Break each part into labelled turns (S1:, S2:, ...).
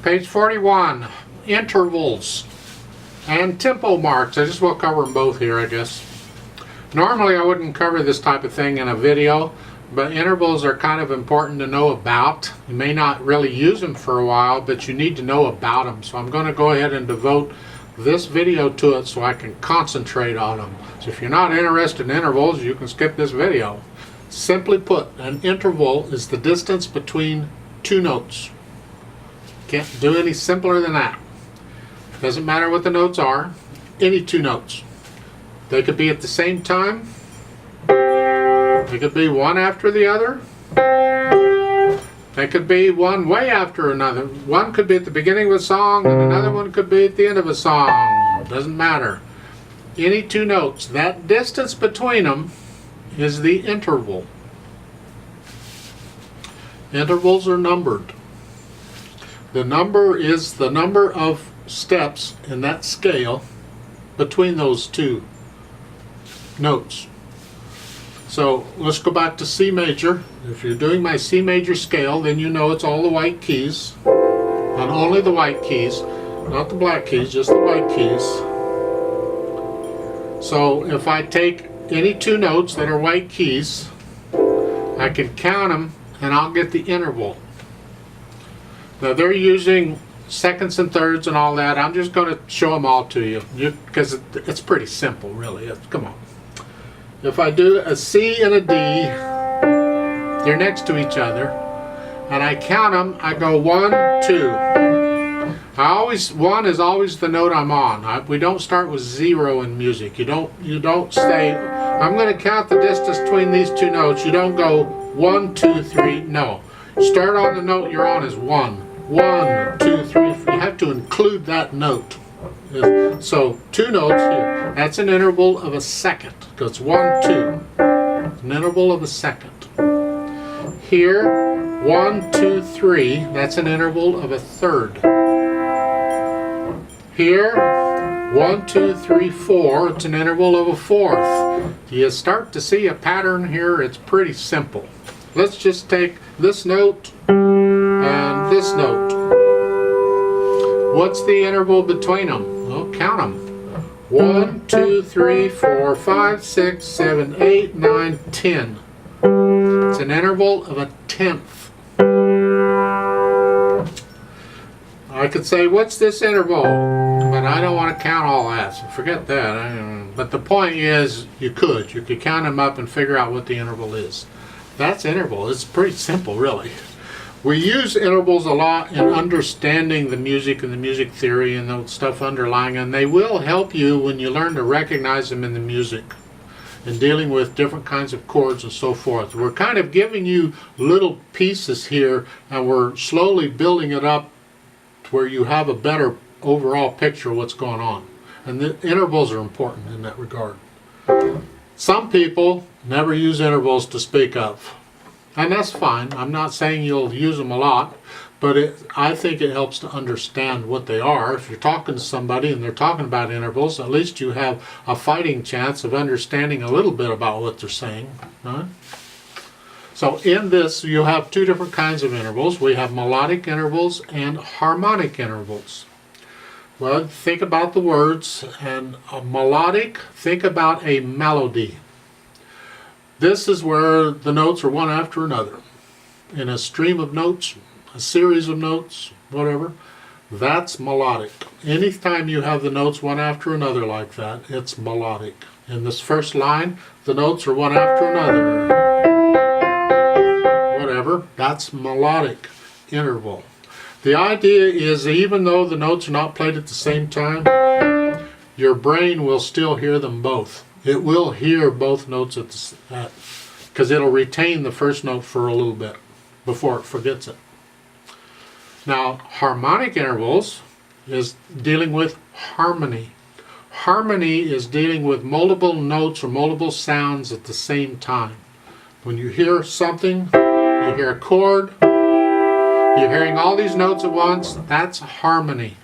S1: Page 41, intervals and tempo marks. I just will cover them both here, I guess. Normally I wouldn't cover this type of thing in a video, but intervals are kind of important to know about. You may not really use them for a while, but you need to know about them. So I'm going to go ahead and devote this video to it so I can concentrate on them. So if you're not interested in intervals, you can skip this video. Simply put, an interval is the distance between two notes. Can't do any simpler than that. Doesn't matter what the notes are, any two notes. They could be at the same time. They could be one after the other. They could be one way after another. One could be at the beginning of a song and another one could be at the end of a song. Doesn't matter. Any two notes. That distance between them is the interval. Intervals are numbered. The number is the number of steps in that scale between those two notes. So let's go back to C major. If you're doing my C major scale, then you know it's all the white keys, and only the white keys, not the black keys, just the white keys. So if I take any two notes that are white keys, I can count them and I'll get the interval. Now they're using seconds and thirds and all that. I'm just going to show them all to you because it's pretty simple, really. Come on. If I do a C and a D, they're next to each other, and I count them, I go 1, 2. One is always the note I'm on. We don't start with 0 in music. You don't say, I'm going to count the distance between these two notes. You don't go 1, 2, 3. No. Start on the note you're on is 1. 1, 2, 3. You have to include that note. So 2 notes here. That's an interval of a second. Because 1, 2. An interval of a second. Here, 1, 2, 3. That's an interval of a third. Here, 1, 2, 3, 4. It's an interval of a fourth. You start to see a pattern here. It's pretty simple. Let's just take this note and this note. What's the interval between them? Well, count them. 1, 2, 3, 4, 5, 6, 7, 8, 9, 10. It's an interval of a tenth. I could say, what's this interval? But I don't want to count all that, so forget that. But the point is, you could count them up and figure out what the interval is. That's interval. It's pretty simple, really. We use intervals a lot in understanding the music and the music theory and the stuff underlying, and they will help you when you learn to recognize them in the music and dealing with different kinds of chords and so forth. We're kind of giving you little pieces here, and we're slowly building it up to where you have a better overall picture of what's going on. And the intervals are important in that regard. Some people never use intervals to speak of. And that's fine. I'm not saying you'll use them a lot, but I think it helps to understand what they are. If you're talking to somebody and they're talking about intervals, at least you have a fighting chance of understanding a little bit about what they're saying. Right? So in this, you have two different kinds of intervals. We have melodic intervals and harmonic intervals. Well, think about the words, and a melodic, think about a melody. This is where the notes are one after another. In a stream of notes, a series of notes, whatever, that's melodic. Anytime you have the notes one after another like that, it's melodic. In this first line, the notes are one after another. Whatever, that's melodic interval. The idea is that even though the notes are not played at the same time, your brain will still hear them both. It will hear both notes because it'll retain the first note for a little bit before it forgets it. Now, harmonic intervals is dealing with harmony. Harmony is dealing with multiple notes or multiple sounds at the same time. When you hear something, you hear a chord, you're hearing all these notes at once, that's harmony.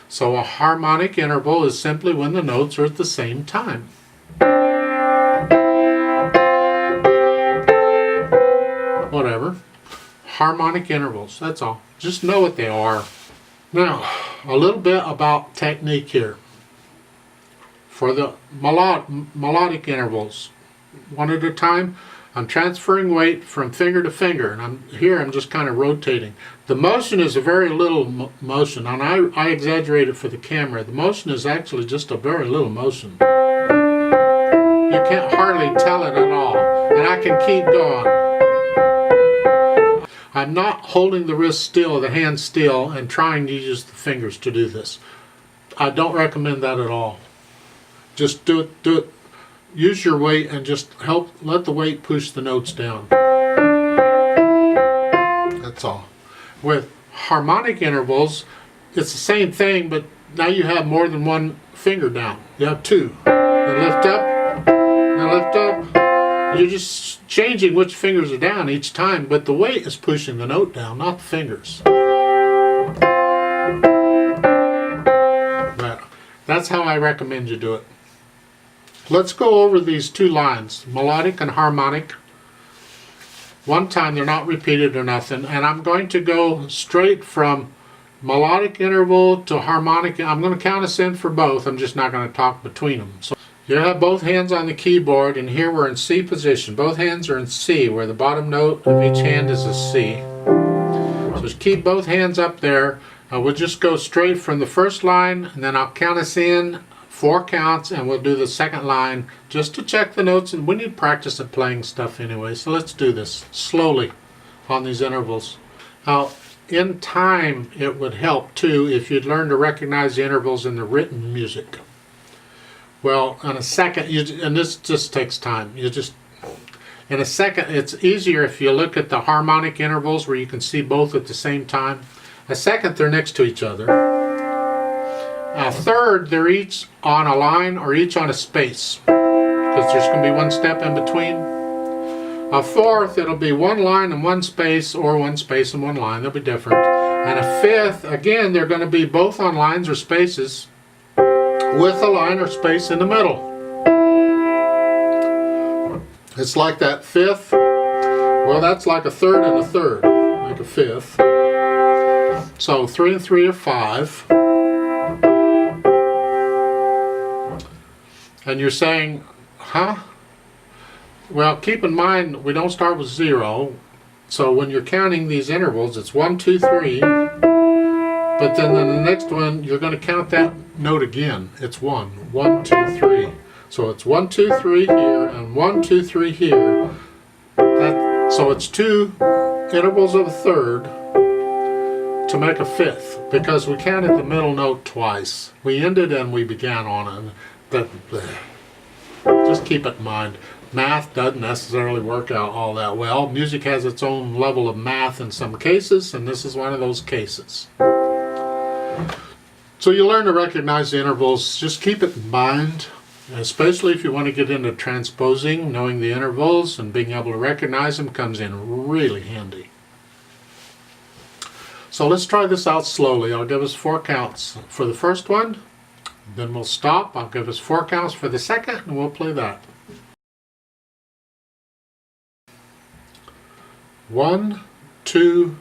S1: So a harmonic interval is simply when the notes are at the same time. Whatever. Harmonic intervals, that's all. Just know what they are. Now, a little bit about technique here. For the melodic intervals, one at a time, I'm transferring weight from finger to finger, and I'm just kind of rotating. The motion is a very little motion, and I exaggerate it for the camera. The motion is actually just a very little motion. You can't hardly tell it at all, and I can keep going. I'm not holding the wrist still, the hand still, and trying to use the fingers to do this. I don't recommend that at all. Just do it. Use your weight and just let the weight push the notes down. That's all. With harmonic intervals, it's the same thing, but now you have more than one finger down. You have two. Then lift up, then lift up. You're just changing which fingers are down each time, but the weight is pushing the note down, not the fingers. But that's how I recommend you do it. Let's go over these two lines, melodic and harmonic. One time, they're not repeated or nothing, and I'm going to go straight from melodic interval to harmonic. I'm going to count us in for both. I'm just not going to talk between them. So you have both hands on the keyboard, and here we're in C position. Both hands are in C, where the bottom note of each hand is a C. So just keep both hands up there. We'll just go straight from the first line, and then I'll count us in 4 counts, and we'll do the second line just to check the notes, and we need practice at playing stuff anyway, so let's do this slowly on these intervals. Now, in time, it would help too if you'd learn to recognize the intervals in the written music. Well, in a second, and this just takes time, in a second, it's easier if you look at the harmonic intervals where you can see both at the same time. A second, they're next to each other. A third, they're each on a line or each on a space, because there's going to be one step in between. A fourth, it'll be one line and one space, or one space and one line. They'll be different. And a fifth, again, they're going to be both on lines or spaces with a line or space in the middle. It's like that fifth. Well, that's like a third and a third, like a fifth. So 3 and 3 are 5. And you're saying, huh? Well, keep in mind, we don't start with 0. So when you're counting these intervals, it's 1, 2, 3. But then in the next one, you're going to count that note again. It's 1, 1, 2, 3. So it's 1, 2, 3 here, and 1, 2, 3 here. So it's 2 intervals of a third to make a fifth, because we counted the middle note twice. We ended and we began on it. Just keep it in mind. Math doesn't necessarily work out all that well. Music has its own level of math in some cases, and this is one of those cases. So you learn to recognize the intervals. Just keep it in mind, especially if you want to get into transposing. Knowing the intervals and being able to recognize them comes in really handy. So let's try this out slowly. I'll give us 4 counts for the first one. Then we'll stop. I'll give us 4 counts for the second, and we'll play that. 1, 2,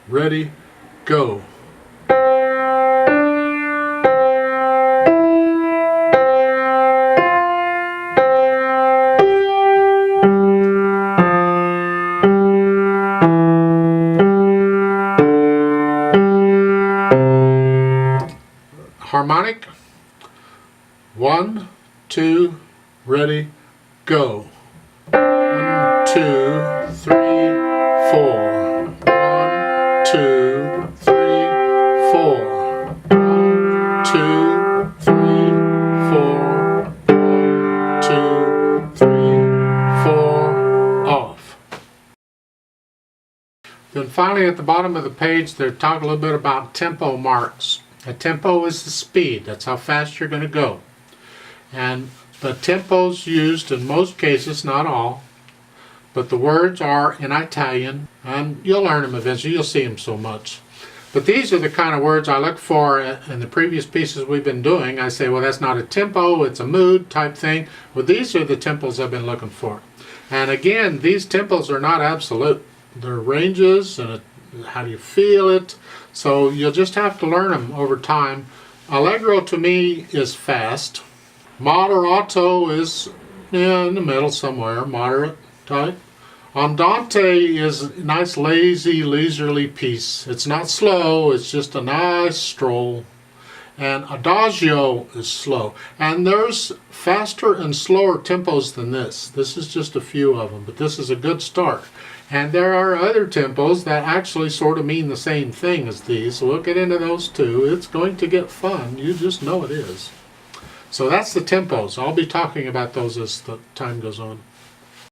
S1: ready, go. Harmonic. 1, 2, ready, go. 1, 2, 3, 4. 1, 2, 3, 4. 1, 2, 3, 4. 1, 2, 3, 4. Off. Then finally, at the bottom of the page, they talk a little bit about tempo marks. A tempo is the speed. That's how fast you're going to go. And the tempo's used in most cases, not all, but the words are in Italian, and you'll learn them eventually. You'll see them so much. But these are the kind of words I look for in the previous pieces we've been doing. I say, well, that's not a tempo, it's a mood type thing. Well, these are the tempos I've been looking for. And again, these tempos are not absolute. They're ranges, and How do you feel it? So you'll just have to learn them over time. Allegro to me is fast. Moderato is in the middle somewhere, moderate type. Andante is a nice, lazy, leisurely piece. It's not slow, it's just a nice stroll. And Adagio is slow. And there's faster and slower tempos than this. This is just a few of them, but this is a good start. And there are other tempos that actually sort of mean the same thing as these. So we'll get into those too. It's going to get fun. You just know it is. So that's the tempos. I'll be talking about those as the time goes on.